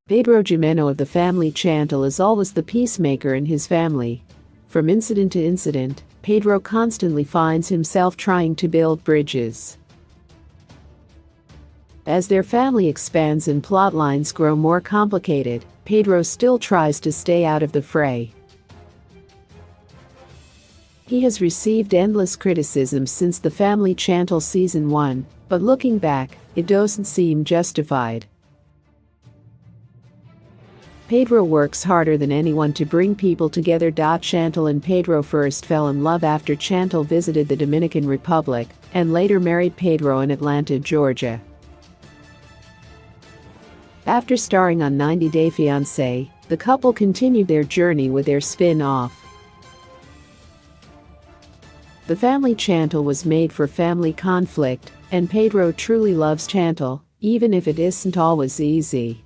Pedro Jimeno of the family Chantel is always the peacemaker in his family. From incident to incident, Pedro constantly finds himself trying to build bridges. As their family expands and plot lines grow more complicated, Pedro still tries to stay out of the fray. He has received endless criticism since the family Chantel season 1, but looking back, it doesn't seem justified. Pedro works harder than anyone to bring people together. Chantel and Pedro first fell in love after Chantel visited the Dominican Republic and later married Pedro in Atlanta, Georgia. After starring on 90 Day Fiancé, the couple continued their journey with their spin-off. The family Chantel was made for family conflict, and Pedro truly loves Chantel, even if it isn't always easy.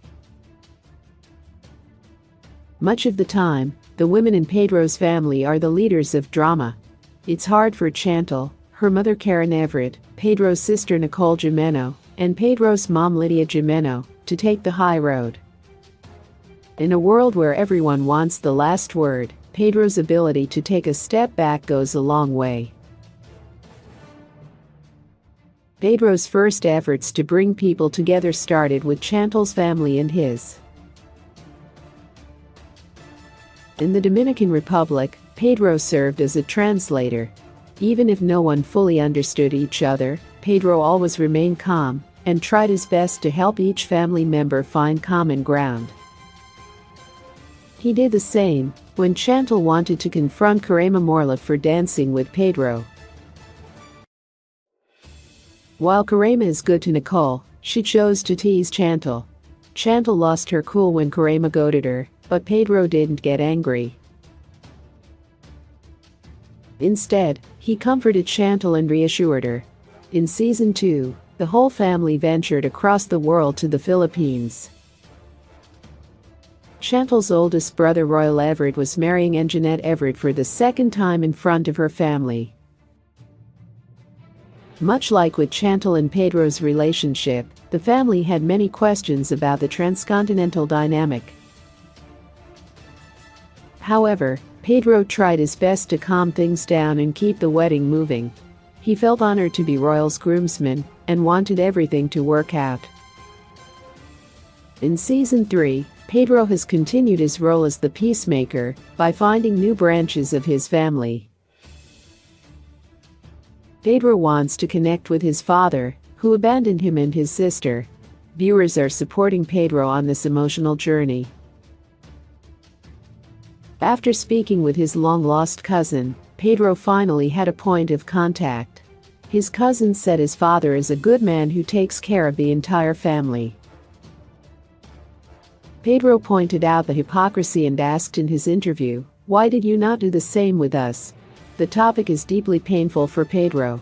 Much of the time, the women in Pedro's family are the leaders of drama. It's hard for Chantel, her mother Karen Everett, Pedro's sister Nicole Jimeno, and Pedro's mom Lydia Jimeno, to take the high road. In a world where everyone wants the last word, Pedro's ability to take a step back goes a long way. Pedro's first efforts to bring people together started with Chantel's family and his. In the Dominican Republic, Pedro served as a translator. Even if no one fully understood each other, Pedro always remained calm and tried his best to help each family member find common ground. He did the same when Chantel wanted to confront Karema Morla for dancing with Pedro. While Karema is good to Nicole, she chose to tease Chantel. Chantel lost her cool when Karema goaded her, but Pedro didn't get angry. Instead, he comforted Chantel and reassured her. In season 2, the whole family ventured across the world to the Philippines. Chantel's oldest brother Royal Everett was marrying Anjanette Everett for the second time in front of her family. Much like with Chantel and Pedro's relationship, the family had many questions about the transcontinental dynamic. However, Pedro tried his best to calm things down and keep the wedding moving. He felt honored to be Royal's groomsman and wanted everything to work out. In season 3, Pedro has continued his role as the peacemaker by finding new branches of his family. Pedro wants to connect with his father, who abandoned him, and his sister. Viewers are supporting Pedro on this emotional journey. After speaking with his long-lost cousin, Pedro finally had a point of contact. His cousin said his father is a good man who takes care of the entire family. Pedro pointed out the hypocrisy and asked in his interview, "Why did you not do the same with us?" The topic is deeply painful for Pedro.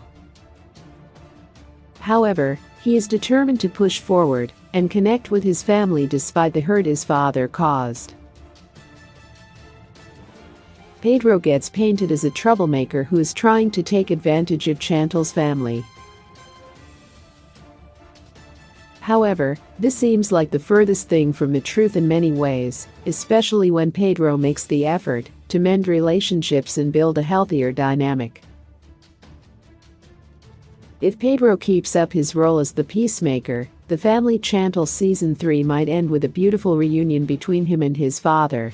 However, he is determined to push forward and connect with his family despite the hurt his father caused. Pedro gets painted as a troublemaker who is trying to take advantage of Chantel's family. However, this seems like the furthest thing from the truth in many ways, especially when Pedro makes the effort to mend relationships and build a healthier dynamic. If Pedro keeps up his role as the peacemaker, the family Chantel season 3 might end with a beautiful reunion between him and his father.